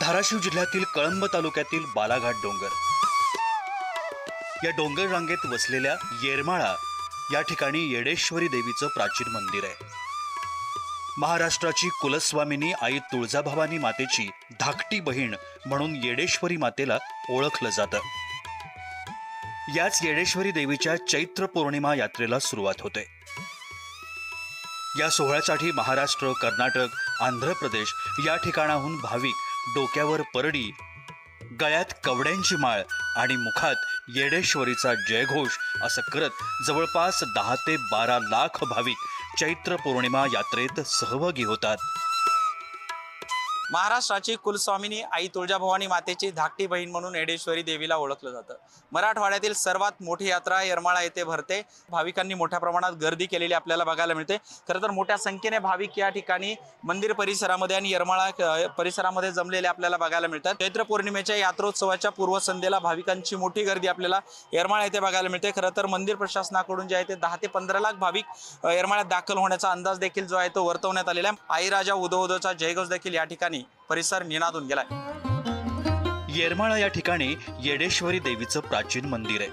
धाराशिव जिल्ह्यातील कळंब तालुक्यातील बालाघाट डोंगर या डोंगर रांगेत वसलेल्या येरमाळा या ठिकाणी येडेश्वरी देवीचं प्राचीन मंदिर आहे। महाराष्ट्राची कुलस्वामिनी आई तुळजाभवानी मातेची धाकटी बहीण म्हणून येडेश्वरी मातेला ओळखलं जातं। याच येडेश्वरी देवीच्या चैत्र पौर्णिमा यात्रेला सुरुवात होते। या सोहळ्यासाठी महाराष्ट्र, कर्नाटक, आंध्र प्रदेश या ठिकाणाहून भाविक डोक्यावर परडी, गळ्यात कवड्यांची माळ आणि मुखात येडेश्वरीचा जयघोष असं करत जवळपास 10 ते 12 लाख भाविक चैत्र पौर्णिमा यात्रेत सहभागी होतात। महाराष्ट्राची कुलस्वामिनी आई तुळजाभवानी मातेची धाकटी बहीण म्हणून येडेश्वरी देवीला ओळखलं जातं। मराठवाड्यातील सर्वात मोठी यात्रा येरमाळा येथे भरते। भाविकांनी मोठ्या प्रमाणात गर्दी केलेली आपल्याला बघायला मिळते। खरं तर मोठ्या संख्येने भाविक या ठिकाणी मंदिर परिसरामध्ये आणि येरमाळा परिसरामध्ये जमलेले आपल्याला बघायला मिळतात। चैत्र पौर्णिमेच्या यात्रोत्सवाच्या पूर्वसंध्येला भाविकांची मोठी गर्दी आपल्याला येरमाळा येथे बघायला मिळते। खरं तर मंदिर प्रशासनाकडून जे आहे ते 10 ते 15 लाख भाविक येरमाळ्यात दाखल होण्याचा अंदाज देखील जो आहे तो वर्तवण्यात आलेला आहे। आई राजा उदो उदोचा जयघोष देखील या ठिकाणी परिसर निनादून गेलाय। येरमाळा या ठिकाणी येडेश्वरी देवीचं प्राचीन मंदिर आहे।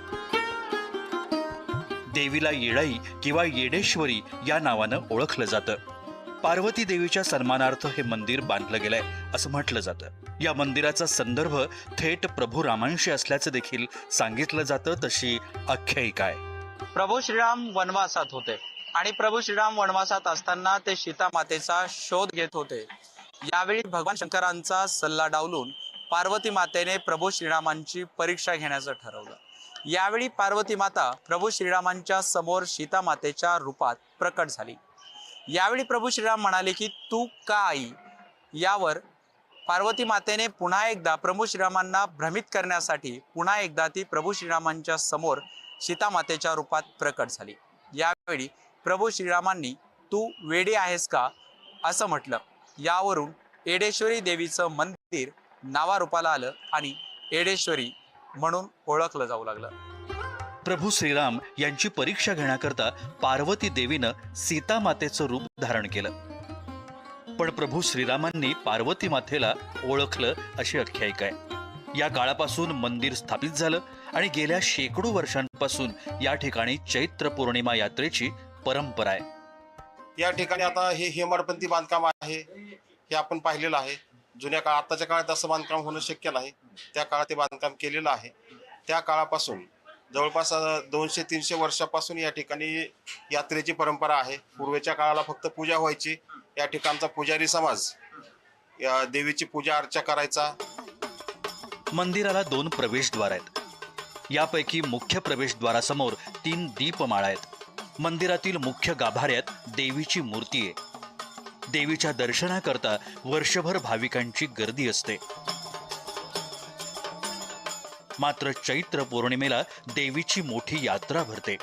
देवीला येडाई किंवा येडेश्वरी या नावानं ओळखलं जातं। पार्वती देवीच्या सन्मानार्थ हे मंदिर बांधलं गेलंय असं म्हटलं जातं। या मंदिराचा संदर्भ थेट प्रभू रामांशी असल्याचं देखील सांगितलं जातं। तशी आख्यायिका आहे। प्रभू श्रीराम वनवासात होते आणि प्रभू श्रीराम वनवासात असताना ते सीता मातेचा शोध घेत होते। यावेळी भगवान शंकरांचा सल्ला डावलून पार्वती मातेने प्रभू श्रीरामांची परीक्षा घेण्याचं ठरवलं। यावेळी पार्वती माता प्रभू श्रीरामांच्या समोर सीता मातेच्या रूपात प्रकट झाली। यावेळी प्रभू श्रीराम म्हणाले की तू का आई? यावर पार्वती मातेने पुन्हा एकदा प्रभू श्रीरामांना भ्रमित करण्यासाठी पुन्हा एकदा ती प्रभू श्रीरामांच्या समोर सीता मातेच्या रूपात प्रकट झाली। यावेळी प्रभू श्रीरामांनी तू वेडी आहेस का असं म्हटलं। यावरून येडेश्वरी देवीचं मंदिर नावारूपाला आलं आणि येडेश्वरी म्हणून ओळखलं जाऊ लागलं। प्रभू श्रीराम यांची परीक्षा घेण्याकरता पार्वती देवीनं सीता मातेचं रूप धारण केलं, पण प्रभू श्रीरामांनी पार्वती मातेला ओळखलं अशी आख्यायिका आहे। या काळापासून मंदिर स्थापित झालं आणि गेल्या शेकडो वर्षांपासून या ठिकाणी चैत्र पौर्णिमा यात्रेची परंपरा आहे। या ठिकाणी आता हे हेमाडपंथी बांधकाम आहे, हे आपण पाहिलेलं आहे। जुन्या काळात, आताच्या काळात असं बांधकाम होणं शक्य नाही, त्या काळात ते बांधकाम केलेलं आहे। त्या काळापासून जवळपास 200-300 वर्षापासून या ठिकाणी यात्रेची परंपरा आहे। पूर्वीच्या काळाला फक्त पूजा व्हायची, या ठिकाणचा पुजारी समाज या देवीची पूजा अर्चा करायचा। मंदिराला 2 प्रवेशद्वार आहेत। यापैकी मुख्य प्रवेशद्वारासमोर 3 दीपमाळा आहेत। मंदिरातील मुख्य गाभाऱ्यात देवीची मूर्ती आहे। देवीच्या दर्शनाकरता वर्षभर भाविकांची गर्दी असते। मात्र चैत्र पौर्णिमेला देवीची मोठी यात्रा भरते।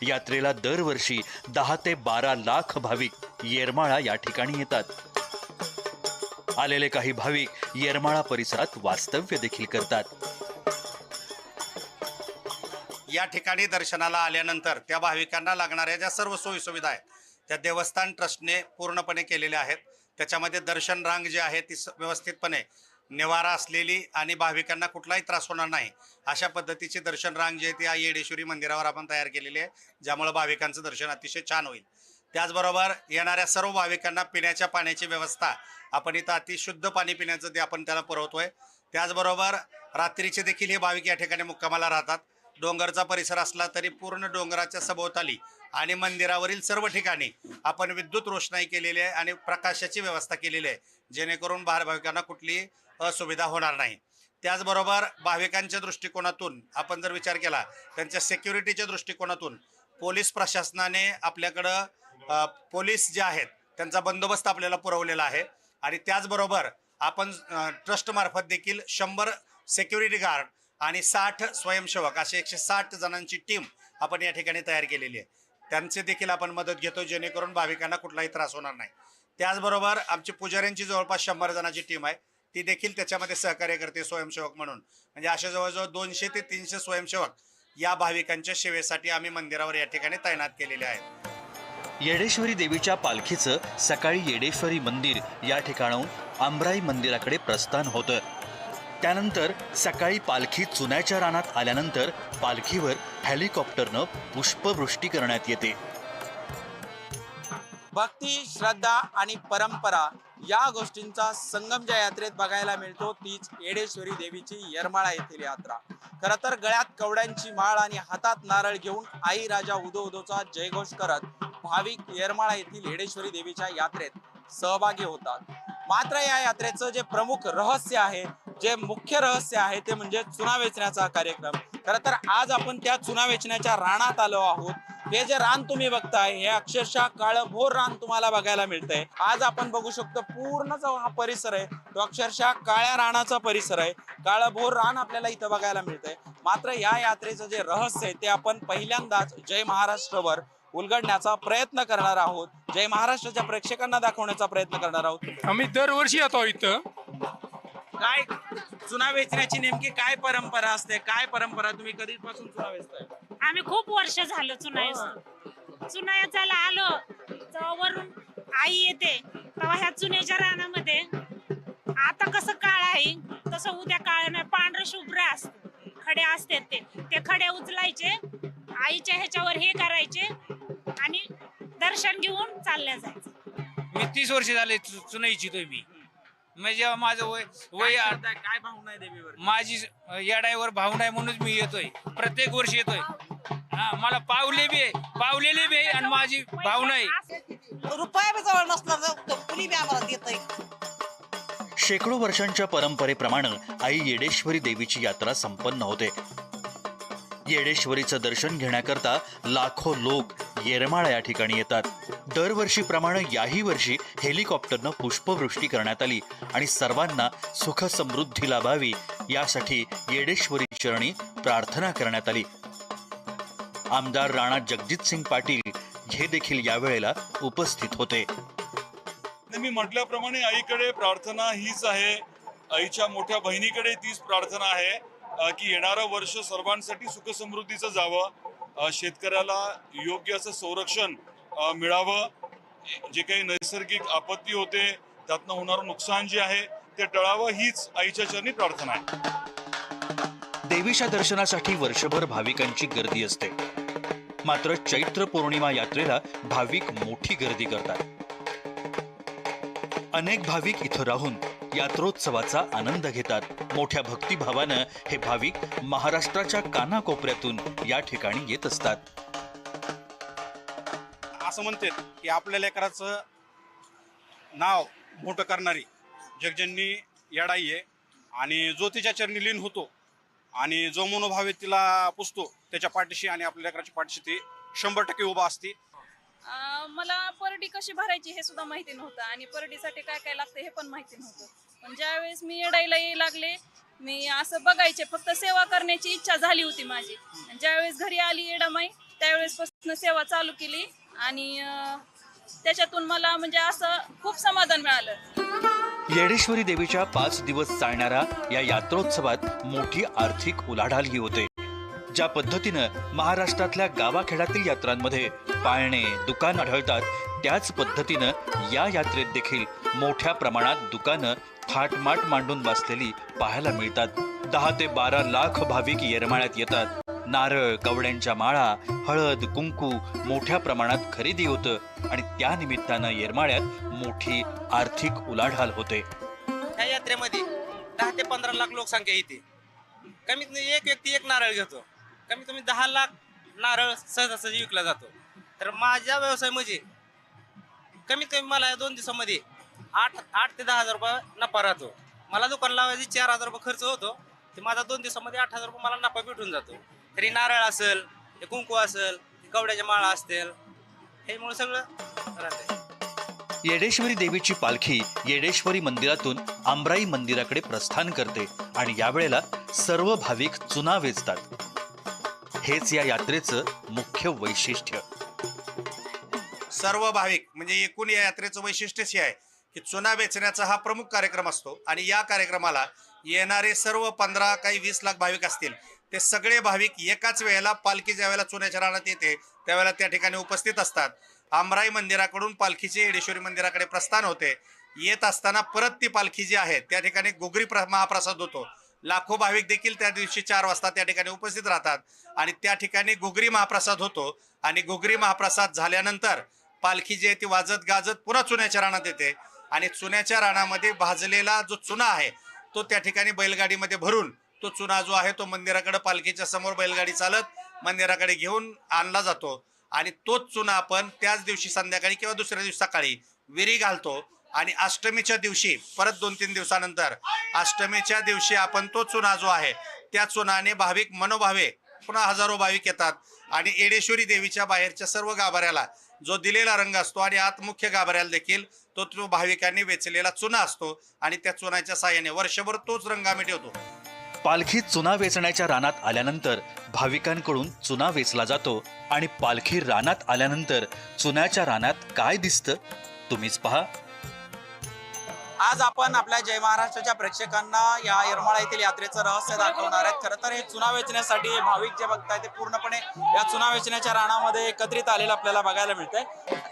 यात्रेला दरवर्षी 10 ते 12 लाख भाविक येरमाळा या ठिकाणी येतात। आलेले काही भाविक येरमाळा परिसरात वास्तव्य देखील करतात। या ठिकाणी दर्शनाला आल्यानंतर त्या भाविकांना लागणाऱ्या ज्या सर्व सोयीसुविधा आहेत त्या देवस्थान ट्रस्टने पूर्णपणे केलेल्या आहेत। त्याच्यामध्ये दर्शन रांग जी आहे ती व्यवस्थितपणे निवारा असलेली आणि भाविकांना कुठलाही त्रास होणार नाही अशा पद्धतीची दर्शन रांग जी आहे ती या येडेश्वरी मंदिरावर आपण तयार केलेली आहे, ज्यामुळे भाविकांचं दर्शन अतिशय छान होईल। त्याचबरोबर येणाऱ्या सर्व भाविकांना पिण्याच्या पाण्याची व्यवस्था आपण इथं अतिशुद्ध पाणी पिण्याचं ते आपण त्याला पुरवतोय। त्याचबरोबर रात्रीचे देखील हे भाविक या ठिकाणी मुक्कामाला राहतात। डोंगरचा परिसर असला तरी पूर्ण डोंगराच्या सभोवताली आणि मंदिरावरील सर्व ठिकाणी आपण विद्युत रोषणाई केलेली आहे आणि प्रकाशाची व्यवस्था केलेली आहे, जेणेकरून भाविकांना कुठलीही असुविधा होणार नाही। त्याचबरोबर भाविकांच्या दृष्टिकोनातून आपण जर विचार केला, त्यांच्या सिक्युरिटीच्या दृष्टिकोनातून पोलीस प्रशासनाने आपल्याकडं पोलीस जे आहेत त्यांचा बंदोबस्त आपल्याला पुरवलेला आहे आणि त्याचबरोबर आपण ट्रस्टमार्फत देखील 100 सिक्युरिटी गार्ड आणि 60 स्वयंसेवक असे 160 जणांची टीम आपण या ठिकाणी तयार केलेली आहे। त्यांचे देखील आपण मदत घेतो, जेणेकरून भाविकांना कुठलाही त्रास होणार नाही। त्याचबरोबर आमची पुजाऱ्यांची जवळपास 100 जणांची टीम आहे, ती देखील त्याच्यामध्ये सहकार्य करते स्वयंसेवक म्हणून। म्हणजे अशा जवळजवळ 200 ते 300 स्वयंसेवक या भाविकांच्या सेवेसाठी आम्ही मंदिरावर या ठिकाणी तैनात केलेले आहेत। येडेश्वरी देवीच्या पालखीचं सकाळी येडेश्वरी मंदिर या ठिकाणाहून आंब्राई मंदिराकडे प्रस्थान होतं. त्यानंतर सकाळी पालखी चुन्याच्या रानात आल्यानंतर पालखीवर हेलिकॉप्टरनं पुष्पवृष्टी करण्यात येते. भक्ती, श्रद्धा आणि परंपरा या गोष्टींचा संगम ज्या यात्रेत बघायला मिळतो तीच येडेश्वरी देवीची येरमाळा येथील यात्रा. खरं तर गळ्यात कवड्यांची माळ आणि हातात नारळ घेऊन आई राजा उदो उदोचा जयघोष करत भाविक येरमाळा येथील येडेश्वरी देवीच्या यात्रेत सहभागी होतात. मात्र या यात्रेचं जे प्रमुख रहस्य आहे, जे मुख्य रहस्य आहे ते म्हणजे चुना वेचण्याचा कार्यक्रम. खरं तर आज आपण त्या चुना वेचण्याच्या रानात आलो आहोत. हे जे रान तुम्ही बघताय हे अक्षरशः काळभोर रान तुम्हाला बघायला मिळतंय. आज आपण बघू शकतो पूर्ण जो हा परिसर आहे तो अक्षरशः काळ्या रानाचा परिसर आहे. काळभोर रान आपल्याला इथं बघायला मिळतंय. मात्र या यात्रेचं जे रहस्य आहे ते आपण पहिल्यांदाच जय महाराष्ट्रवर उलगडण्याचा प्रयत्न करणार आहोत. जय महाराष्ट्राच्या प्रेक्षकांना दाखवण्याचा प्रयत्न करणार आहोत. आम्ही दरवर्षी येतो इथं. काय चुना वेचण्याची नेमकी काय परंपरा असते? काय परंपरा, तुम्ही कधीपासून चुना वेचताय? आम्ही खूप वर्ष झालं चुनायाला आलो तेव्हा वरून आई येते तेव्हा ह्या चुन्याच्या रानामध्ये आता कसं काळ आहे तसं उद्या काळ नाही, पांढरं शुभ्र असत, खडे असतात ते खडे उचलायचे, आईच्या ह्याच्यावर हे करायचे आणि दर्शन घेऊन चालल्या जायचं. मी 30 वर्ष झाले चुना इच्छितोय मी. म्हणजे माझं वय काय भावना आहे देवीवर? माझी येडाईवर भावना आहे म्हणूनच मी येतोय, प्रत्येक वर्षी येतोय. हा, मला पावलेली बी आहे आणि माझी भावना आहे. रुपया बी जवळ नसला तर कुणी बी आम्हाला देतंय. शेकडो वर्षांच्या परंपरेप्रमाणे आई येडेश्वरी देवीची यात्रा संपन्न होते. येडेश्वरीचं दर्शन घेण्याकरता लाखो लोक येरमाळा या ठिकाणी येतात. दरवर्षीप्रमाणे याही वर्षी हेलिकॉप्टरनं पुष्पवृष्टी करण्यात आली आणि सर्वांना सुख समृद्धी लाभावी यासाठी येडेश्वरी चरणी प्रार्थना करण्यात आली. आमदार राणा जगजितसिंग पाटील हे देखील यावेळेला उपस्थित होते. मी म्हटल्याप्रमाणे आईकडे प्रार्थना हीच आहे, आईच्या मोठ्या बहिणीकडे तीच प्रार्थना आहे की येणारं वर्ष सर्वांसाठी सुखसमृद्धीचं जावं, शेतकऱ्याला योग्य असं संरक्षण मिळावं, जे काही नैसर्गिक आपत्ती होते त्यातनं होणारं नुकसान जे आहे ते टळावं, हीच आईच्या चरणी प्रार्थना आहे. देवीच्या दर्शनासाठी वर्षभर भाविकांची गर्दी असते. मात्र चैत्र पौर्णिमा यात्रेला भाविक मोठी गर्दी करतात. अनेक भाविक इथं राहून यात्रोत्सवाचा आनंद घेतात. मोठ्या भक्तिभावानं हे भाविक महाराष्ट्राच्या कानाकोपऱ्यातून या ठिकाणी येत असतात. असं म्हणतात की आपल्या लेकराचं नाव मोठं करणारी जगजननी येडाई आहे आणि जो तिच्या चरणी लीन होतो आणि जो मनोभाव आहे तिला पुजतो त्याच्या पाठीशी आणि आपल्या लेकराच्या पाठीशी ती 100% उभा असते. मला परडी कशी भरायची हे सुद्धा माहिती नव्हतं आणि परडीसाठी काय काय लागतं हे पण माहिती नव्हतं. पण ज्यावेळेस मी येडाईला येऊ लागले मी असं बघायचे, फक्त सेवा करण्याची इच्छा झाली होती माझी. ज्यावेळेस घरी आली येडामाई त्यावेळेसपासून सेवा चालू केली आणि त्याच्यातून मला म्हणजे असं खूप समाधान मिळालं. येडेश्वरी देवीच्या 5 दिवस चालणाऱ्या या यात्रोत्सवात मोठी आर्थिक उलाढालही होते. ज्या पद्धतीनं महाराष्ट्रातल्या गावाखेड्यातील यात्रांमध्ये पाळणे दुकान आढळतात त्याच पद्धतीनं या यात्रेत देखील मोठ्या प्रमाणात दुकानं थाटमाट मांडून बसलेली पाहायला मिळतात. 10 ते 12 लाख भाविक येरमाळ्यात येतात. नारळ, कवड्यांच्या माळा, हळद, कुंकू मोठ्या प्रमाणात खरेदी होतं आणि त्या निमित्तानं येरमाळ्यात मोठी आर्थिक उलाढाल होते. या यात्रेमध्ये 10 ते 15 लाख लोकसंख्या येते. कमीत कमी एक व्यक्ती एक नारळ घेतो. कमीत कमी 10 लाख नारळ सहजासहजी विकला जातो. तर माझ्या व्यवसाय म्हणजे कमीत कमी मला 2 दिवसामध्ये 8 ते 10 हजार रुपये नफा राहतो. मला दुकान लावायची 4 हजार रुपये खर्च होतो, ते माझा 2 दिवसामध्ये 8 हजार रुपये मला नफा भेटून जातो. तरी नारळ असेल, हे कुंकू असेल, कवड्याच्या माळा असतील, हे मुळे सगळं राहते. येडेश्वरी देवीची पालखी येडेश्वरी मंदिरातून आंब्राई मंदिराकडे प्रस्थान करते आणि यावेळेला सर्व भाविक चुना वेचतात. हेच या यात्रेचं मुख्य वैशिष्ट्य. सर्व भाविक म्हणजे एकूण या यात्रेचं वैशिष्ट्यच हे आहे की चुना वेचण्याचा हा प्रमुख कार्यक्रम असतो आणि या कार्यक्रमाला येणारे सर्व 15 काही 20 लाख भाविक असतील ते सगळे भाविक एकाच वेळेला पालखी ज्या वेळेला चुन्याच्या रानात येते त्यावेळेला त्या ठिकाणी उपस्थित असतात आमराई मंदिराकडून पालखीचे येडेश्वरी मंदिराकडे प्रस्थान होते. येत असताना परत ती पालखी जी आहे त्या ठिकाणी घुगरी महाप्रसाद होतो. लाखो भाविक देखील त्या दिवशी 4 वाजता त्या ठिकाणी उपस्थित राहतात आणि त्या ठिकाणी घुगरी महाप्रसाद होतो. आणि घुगरी महाप्रसाद झाल्यानंतर पालखी जी आहे ती वाजत गाजत पुन्हा चुन्याच्या रानात येते आणि चुन्याच्या रानामध्ये भाजलेला जो चुना आहे तो त्या ठिकाणी बैलगाडीमध्ये भरून तो चुना जो आहे तो मंदिराकडे पालखीच्या समोर बैलगाडी चालत मंदिराकडे घेऊन आणला जातो आणि तोच चुना आपण त्याच दिवशी संध्याकाळी किंवा दुसऱ्या दिवशी सकाळी विरी घालतो. आणि अष्टमीच्या दिवशी परत 2-3 दिवसानंतर अष्टमीच्या दिवशी आपण तो चुना जो आहे त्या चुनाने भाविक मनोभावे पुन्हा हजारो भाविक येतात आणि येडेश्वरी देवीच्या बाहेरच्या सर्व गाभाऱ्याला जो दिलेला रंग असतो आणि आत मुख्य गाभाऱ्याला देखील तो भाविकांनी वेचलेला चुना असतो आणि त्या चुनाच्या साहाय्याने वर्षभर तोच रंग आम्ही ठेवतो. पालखी चुना वेचण्याच्या रानात आल्यानंतर भाविकांकडून चुना वेचला जातो आणि पालखी रानात आल्यानंतर चुन्याच्या रानात काय दिसतं तुम्हीच पहा. आज आपण आपल्या जय महाराष्ट्राच्या प्रेक्षकांना या येरमाळा येथील यात्रेचं रहस्य दाखवणार आहेत. खरं तर हे चुना वेचण्यासाठी हे भाविक जे बघताय ते पूर्णपणे या चुना वेचण्याच्या रानामध्ये एकत्रित आलेलं आपल्याला बघायला मिळतंय.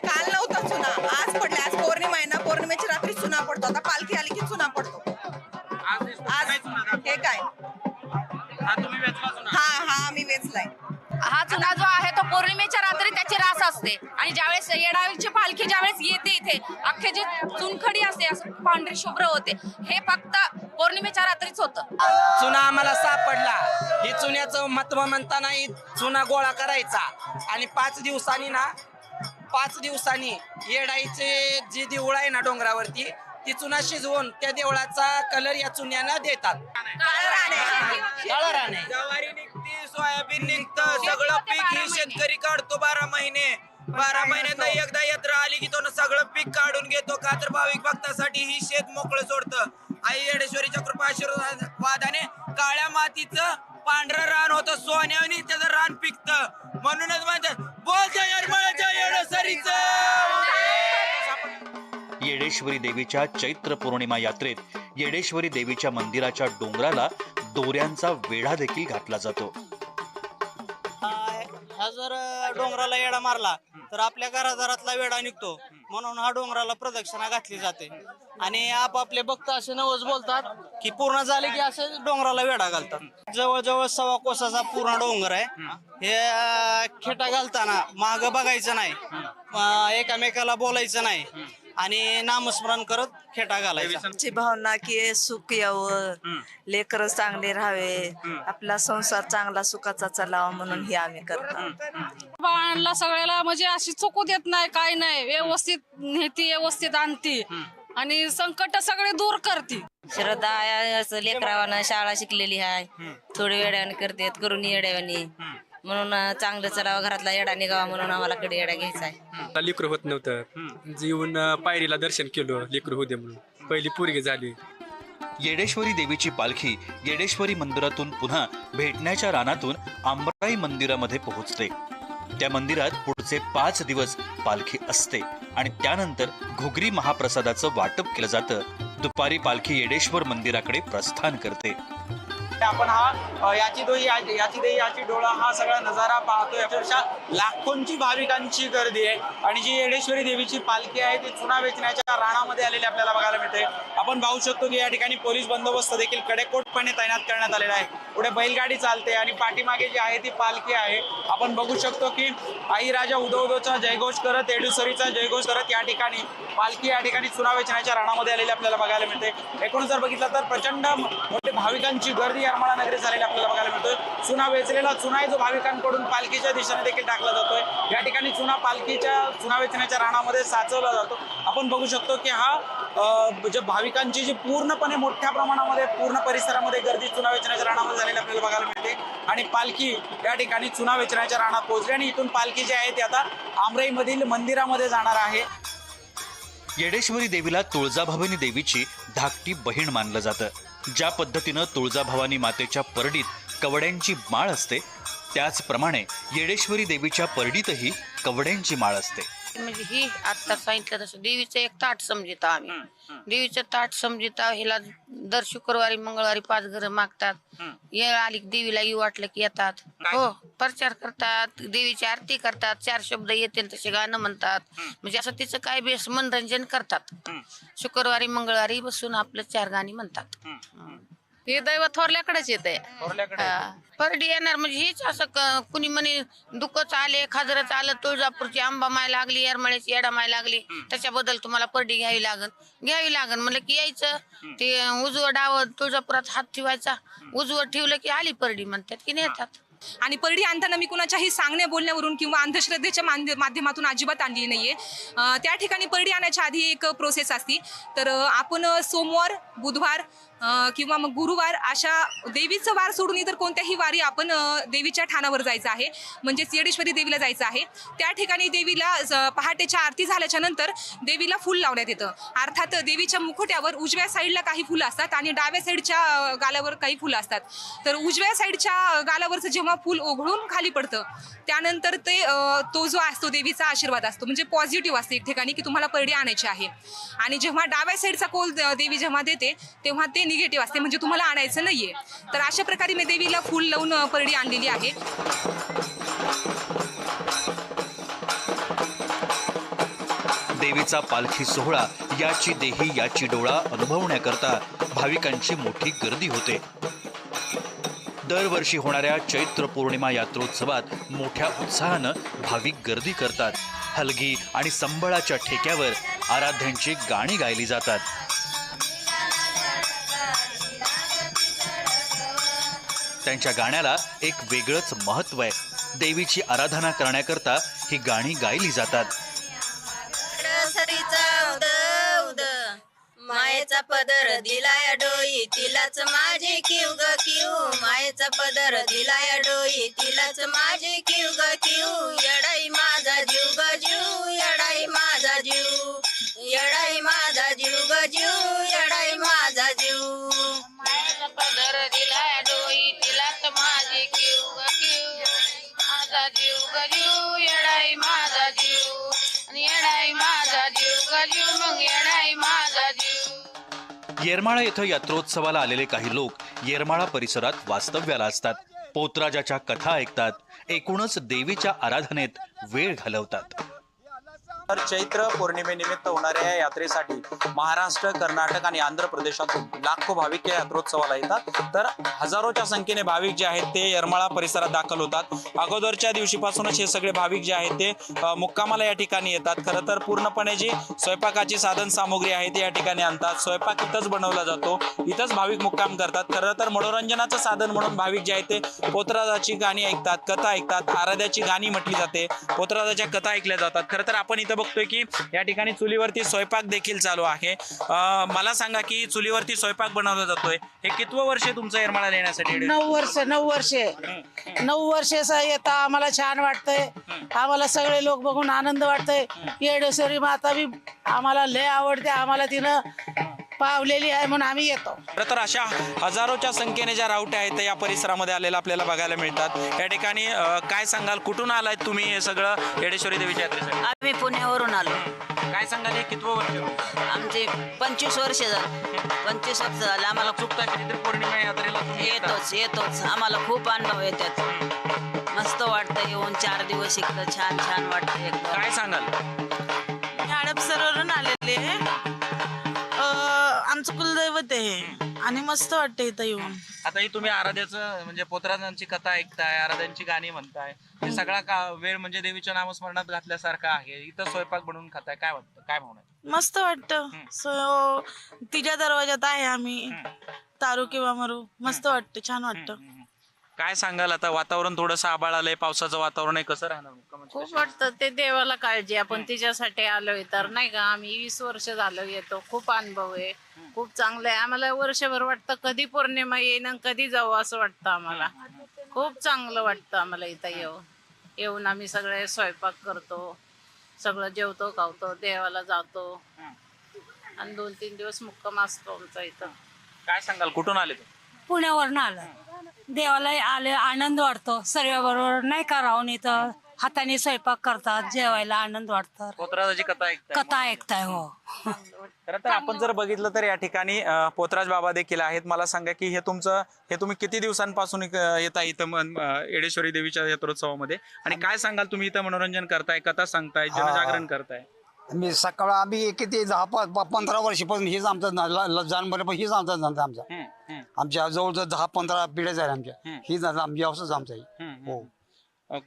काल नव्हता चुना, आज पडला. आज पौर्णिमा आहे ना, पौर्णिमेची रात्री चुना पडतो. आता पालखी आली की चुना पडतो. आज हे काय हा मी वेचलाय. हा चुना जो आहे तो पौर्णिमेच्या रात्री त्याची रास असते आणि ज्यावेळेस येडावीची पालखी ज्यावेळेस येते इथे अख्खे जे चुनखडी असते असं पांढरी शुभ्र होते, हे फक्त पौर्णिमेच्या रात्रीच होतं. चुना आम्हाला सापडला. ही चुन्याचं महत्व म्हणताना ही चुना गोळा करायचा आणि 5 दिवसांनी येडाईचे जी देऊळ आहे ना डोंगरावरती ती चुना शिजवून त्या देवळाचा कलर या चुन्यानं देतात. काळा राणे ज्वारी निघते, सोयाबीन निघतं, सगळं पीक ही शेतकरी काढतो 12 महिने. 12 महिन्यात एकदा यात्रा आली की तो सगळं पीक काढून घेतो. का तर भाविक भक्तासाठी ही शेत मोकळं सोडतं. आई येडेश्वरीच्या कृपा आशीर्वादाने काळ्या मातीचं पांढरं रान होतं, सोन्याने त्याचं रान पिकतं. म्हणूनच म्हणतात बोल जय येरमाळ्याच्या येडेश्वरीचं. येडेश्वरी देवीच्या चैत्र पौर्णिमा यात्रेत येडेश्वरी देवीच्या मंदिराच्या डोंगराला दोऱ्यांचा वेढा देखील घातला जातो. हा जर डोंगराला येडा मारला तर आपल्या घरादारातला वेडा निघतो, म्हणून हा डोंगराला प्रदक्षिणा घातली जाते. आणि आपापले भक्त असे नवस बोलतात की पूर्ण झाले की असे डोंगराला वेडा घालतात. जवळजवळ 1.25 कोसाचा पूर्ण डोंगर आहे. हे खेटा घालताना माग बघायचं नाही, एकामेकाला बोलायचं नाही आणि नामस्मरण करत खेटा घालायचा. भावना की सुख यावं, लेकर चांगले राहावे, आपला संसार चांगला सुखाचा चालावा म्हणून हे आम्ही करतो. बाळांना सगळ्याला म्हणजे अशी चुकू देत नाही, काय नाही, व्यवस्थित नेती, व्यवस्थित आणती आणि संकट सगळे दूर करते. श्रद्धा असं लेकरावानं शाळा शिकलेली आहे, थोडी वेड्याने करते, करून येड्यावानी, म्हणून चांगलं चलावं, घरातला येडा निघावा म्हणून आम्हाला कडे येडा घ्यायचा आहे. लेकरू होत नव्हतं, जीवन पायरीला दर्शन केलं लेकरू होते म्हणून, पहिली पोरगी झाली. येडेश्वरी देवीची पालखी येडेश्वरी मंदिरातून पुन्हा भेटण्याच्या रानातून आंबराई मंदिरामध्ये पोहोचते. त्या मंदिरात पुढचे 5 दिवस पालखी असते आणि त्यानंतर घुगरी महाप्रसादाचं वाटप केलं जातं. दुपारी पालखी येडेश्वर मंदिराकडे प्रस्थान करते. आपण याची डोळा हा सगळा नजारा पाहतोय. अक्षरशः लाखोंची भाविकांची गर्दी आहे आणि जी येडेश्वरी देवीची पालखी आहे ती चुना वेचण्याच्या रानामध्ये आलेली आपल्याला बघायला मिळते. आपण पाहू शकतो की या ठिकाणी पोलीस बंदोबस्त देखील कडेकोटपणे तैनात करण्यात आलेला आहे. पुढे बैलगाडी चालते आणि पाठीमागे जी आहे ती पालखी आहे. आपण बघू शकतो की आई राजा उदो उदोचा जयघोष करत, येडेश्वरीचा जयघोष करत या ठिकाणी पालखी या ठिकाणी चुना वेचण्याच्या रानामध्ये आलेली आपल्याला बघायला मिळते. एकूण जर बघितलं तर प्रचंड मोठी भाविकांची गर्दी येरमाळा नगरी झालेली आपल्याला बघायला मिळतोय. चुना वेचलेला चुना आहे जो भाविकांकडून पालखीच्या दिशेने देखील टाकला जातोय. या ठिकाणी चुना वेचण्याच्या रानामध्ये साचवला जातो. आपण बघू शकतो की हा जे भाविकांची जी पूर्णपणे मोठ्या प्रमाणामध्ये पूर्ण परिसरामध्ये गर्दी चुना वेचण्याच्या रानामध्ये झालेली आपल्याला बघायला मिळते आणि पालखी या ठिकाणी चुना वेचण्याच्या रानात पोहोचली आणि इथून पालखी जी आहे ती आता आमराईमधील मंदिरामध्ये जाणार आहे. येडेश्वरी देवीला तुळजाभवानी देवीची धाकटी बहीण मानलं जातं. ज्या पद्धतीनं तुळजाभवानी मातेच्या परडीत कवड्यांची माळ असते त्याचप्रमाणे येडेश्वरी देवीच्या परडीतही कवड्यांची माळ असते. म्हणजे ही आता सांगितलं तसं देवीचं एक ताट समजित आम्ही. देवीचं ताट समजित हिला दर शुक्रवारी मंगळवारी 5 घरं मागतात. येळ आली की देवीला येऊ वाटलं की येतात. हो, प्रचार करतात, देवीची आरती करतात, 4 शब्द येतील तसे गाणं म्हणतात. म्हणजे असं तिचं काय बेस मनोरंजन करतात. शुक्रवारी मंगळवारी बसून आपलं 4 गाणी म्हणतात. हे दैव थोरल्याकडेच येते. परडी येणार म्हणजे हेच असं कुणी म्हणे दुःखच आले, खाजरच आलं, तुळजापूरची आंबा माय लागली, येरमाळ्याची येडा माय लागली, त्याच्याबद्दल तुम्हाला परडी घ्यावी लागन म्हणलं की यायचं. ते उजवं डावं तुळजापुरात हात ठेवायचा, उजवं ठेवलं की आली परडी म्हणतात की नेतात. आणि परडी आणताना मी कुणाच्याही सांगण्या बोलण्यावरून किंवा अंधश्रद्धेच्या माध्यमातून अजिबात आणली नाहीये. त्या ठिकाणी परडी आणायच्या आधी एक प्रोसेस असती. तर आपण सोमवार, बुधवार किंवा मग गुरुवार अशा देवीचं वार सोडून इतर कोणत्याही वारी आपण देवीच्या ठाणावर जायचं आहे, म्हणजेच येडेश्वरी देवीला जायचं आहे. त्या ठिकाणी देवीला पहाटेच्या आरती झाल्याच्या नंतर देवीला फूल लावण्यात येतं. अर्थात देवीच्या मुखोट्यावर उजव्या साईडला काही फुलं असतात आणि डाव्या साईडच्या गालावर काही फुलं असतात. तर उजव्या साईडच्या गालावरचं जेव्हा फूल ओघळून खाली पडतं त्यानंतर ते तो जो असतो देवीचा आशीर्वाद असतो, म्हणजे पॉझिटिव्ह असते एक ठिकाणी की तुम्हाला परडी आणायची आहे. आणि जेव्हा डाव्या साईडचा कोल देवी जेव्हा देते तेव्हा ते निगेटिव्ह असते, म्हणजे तुम्हाला आणायचं नाहीये. तर अशा प्रकारे मी देवीला फूल लावून परडी आणलेली आहे. देवीचा पालखी सोहळा याची देही याची डोळा अनुभवण्याकरता भाविकांची मोठी गर्दी होते. दरवर्षी होणाऱ्या चैत्र पौर्णिमा यात्रोत्सवात मोठ्या उत्साहानं भाविक गर्दी करतात. हलगी आणि संबळाच्या ठेक्यावर आराध्यांची गाणी गायली जातात. त्यांच्या गाण्याला एक वेगळंच महत्व आहे. देवीची आराधना करण्याकरता ही गाणी गायली जातात. मायेचा पदर दिलाय डोई तिलाच माझे किव ग किव, मायेचा पदर दिलाय डोई तिलाच माझे किव ग किव, येडाई माझा जीव ग जीव, येडाई माझा जीव, येडाई माझा जीव ग जीव, येडाई माझा जीव. मायेचा पदर दिलाय डोई तिलाच माझे किव ग किव, माझा जीव ग जीव, येडाई माझा जीव, येडाई माझा जीव ग जीव, मग येडाई माझा जीव. येरमाळा येथे यात्रोत्सवाला आलेले काही लोक येरमाळा परिसरात वास्तव्याला असतात. पोतराजाच्या कथा ऐकतात. एकूणच देवीच्या आराधनेत वेळ घालवतात. तर चैत्र पौर्णिमेनिमित्त होणाऱ्या या यात्रेसाठी महाराष्ट्र, कर्नाटक आणि आंध्र प्रदेशातून लाखो भाविक या यात्रोत्सवाला येतात. तर हजारोच्या संख्येने भाविक जे आहेत ते येरमाळा परिसरात दाखल होतात. अगोदरच्या दिवशीपासूनच हे सगळे भाविक जे आहेत ते मुक्कामाला या ठिकाणी येतात. खरं तर पूर्णपणे जी स्वयंपाकाची साधन सामुग्री आहे ती या ठिकाणी आणतात. स्वयंपाक इथंच बनवला जातो, इथंच भाविक मुक्काम करतात. खरं तर मनोरंजनाचं साधन म्हणून भाविक जे आहेत ते पोतराजाची गाणी ऐकतात, कथा ऐकतात. आराध्याची गाणी म्हटली जाते, पोतराजाच्या कथा ऐकल्या जातात. खरं तर आपण इथं बघतोय की या ठिकाणी चुलीवरती स्वयंपाक देखील चालू आहे. मला सांगा की चुलीवरती स्वयंपाक बनवला जातोय, हे कितवं वर्ष तुमचं येरमाळ्याला येण्यासाठी? 9 वर्ष येतं. आम्हाला छान वाटतंय, आम्हाला सगळे लोक बघून आनंद वाटतंय. येडेश्वरी माता बी आम्हाला लय आवडते, आम्हाला तिनं पावलेली आहे म्हणून आम्ही येतो. खरं तर अशा हजारोच्या संख्येने ज्या रावट्या आहेत या परिसरामध्ये आलेल्या आपल्याला बघायला मिळतात. या ठिकाणी काय सांगाल, कुठून आलाय तुम्ही हे सगळं येडेश्वरी देवीच्या यात्रेसाठी? आम्ही पुण्यावरून आलो. काय सांगाल, हे कितवं वर्ष? आमचे 25 वर्ष झालं. 25 वर्ष झालं आम्हाला. खूप चैत्र पौर्णिमा यात्रेला येतोच आम्हाला खूप अनुभव येतात. मस्त वाटतं येऊन 4 दिवस इकडं छान छान वाटतं एकदम. काय सांगाल? हडपसरवरून आलेले, आमचं कुलदैवत आहे आणि मस्त वाटतं इथं येऊन. आता ही तुम्ही आराध्याचं म्हणजे पोतराजांची कथा ऐकताय, आराध्यांची गाणी म्हणताय, हे सगळा वेळ म्हणजे देवीच्या नामस्मरणात घातल्यासारखं आहे. इथं स्वयंपाक बनवून खाताय, काय वाटतं, काय भावना? मस्त वाटतं. तिच्या दरवाजात आहे आम्ही, तारू किंवा मरू. मस्त वाटतं, छान वाटतं. काय सांगाल, आता वातावरण थोडंसं आभाळ आलंय, पावसाचं वातावरण आहे, कसं राहणार? खूप वाटतं. ते देवाला काळजी, आपण तिच्यासाठी आलोय तर नाही का. आम्ही 20 वर्ष झालं येतो. खूप अनुभव आहे, खूप चांगलं आहे आम्हाला. वर्षभर वाटतं कधी पौर्णिमा येईन आणि कधी जाऊ असं वाटतं आम्हाला. खूप चांगलं वाटतं आम्हाला इथं येऊन आम्ही सगळे स्वयंपाक करतो, सगळं जेवतो खावतो, देवाला जातो आणि 2-3 दिवस मुक्काम असतो आमचा इथं. काय सांगाल, कुठून आले तुम्ही? पुण्यावरून आलं. देवाला आले, आनंद वाटतो. सर्वांबरोबर नाही का राहून इथं हाताने स्वयंपाक करतात, जेवायला आनंद वाटतात. पोतराजाची कथा ऐकताय कथा ऐकताय. हो. खरं तर आपण जर बघितलं तर या ठिकाणी पोतराज बाबा देखील आहेत. मला सांगा की हे तुम्ही किती दिवसांपासून येता इथं येडेश्वरी देवीच्या यात्रोत्सवामध्ये, आणि काय सांगाल तुम्ही इथं मनोरंजन करताय, कथा सांगताय, जनजागरण करताय? मी सकाळ आम्ही किती 10-15 वर्षापासून हेच आमचं जानबरे हेच आमचा धंदा आमचा. आमच्या जवळजवळ 10-15 पिढ्या झाल्या आमच्या. ही आमची व्यवसायच आमचा हो.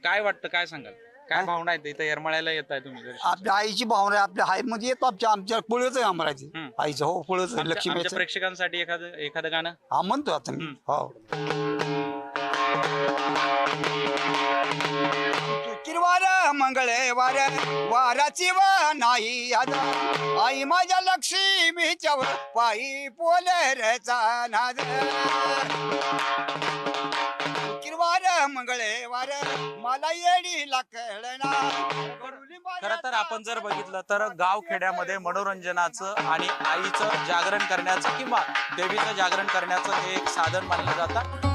काय वाटतं, काय सांगाल, काय भावना आहेत इथं येरमाळ्याला येत आहे तुम्ही? आपल्या आईची भावना आहे, आपल्या आई म्हणजे येतो आमच्या कुळच आहे आमराची आईचं. हो कुळच लक्ष्मी. प्रेक्षकांसाठी एखादं गाणं हा म्हणतो आता मी. हो. किरवार मंगळवार वाराची वा नाही आज आई माझ्या लक्ष्मीच्या पायी पोलरचा नाद. किरवार मंगळवार मला येडी लाकडना. खरं तर आपण जर बघितलं तर गाव खेड्यामध्ये मनोरंजनाचं आणि आईचं जागरण करण्याचं किंवा देवीचं जागरण करण्याचं हे एक साधन मानलं जातं.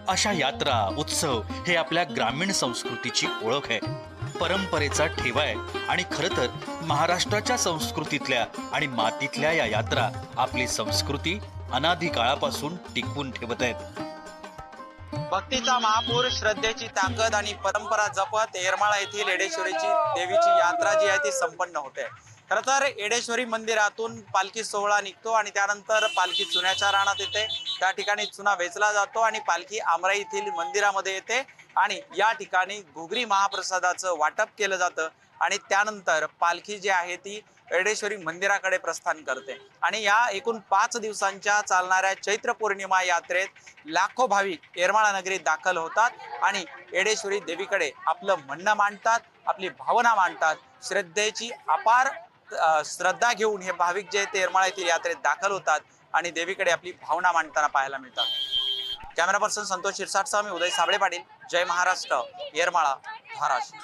अशा यात्रा उत्सव हे आपल्या ग्रामीण संस्कृतीची ओळख आहे, परंपरेचा ठेवा आहे. आणि खरं तर महाराष्ट्राच्या संस्कृतीतल्या आणि मातीतल्या या यात्रा आपली संस्कृती अनादी काळापासून टिकवून ठेवत आहेत. भक्तीचा महापूर, श्रद्धेची ताकद आणि परंपरा जपत येरमाळा येथील येडेश्वरीची देवीची यात्रा जी आहे ती संपन्न होते. खरं तर येडेश्वरी मंदिरातून पालखी सोहळा निघतो आणि त्यानंतर पालखी चुन्याच्या रानात येते. त्या ठिकाणी चुना वेचला जातो आणि पालखी आमराई येथील मंदिरामध्ये येते आणि या ठिकाणी घुगरी महाप्रसादाचं वाटप केलं जातं आणि त्यानंतर पालखी जी आहे ती येडेश्वरी मंदिराकडे प्रस्थान करते. आणि या एकूण 5 दिवसांच्या चालणाऱ्या चैत्र पौर्णिमा यात्रेत लाखो भाविक येरमाळा नगरीत दाखल होतात आणि येडेश्वरी देवीकडे आपलं म्हणणं मांडतात, आपली भावना मांडतात. श्रद्धेची अपार श्रद्धा घेऊन हे भाविक जे ते येरमाळा येथील यात्रेत दाखल होतात आणि देवीकडे आपली भावना मांडताना पाहायला मिळतात. कॅमेरा पर्सन संतोष शिरसाटसह मी उदय साबळे पाटील, जय महाराष्ट्र, येरमाळा, धाराशिव.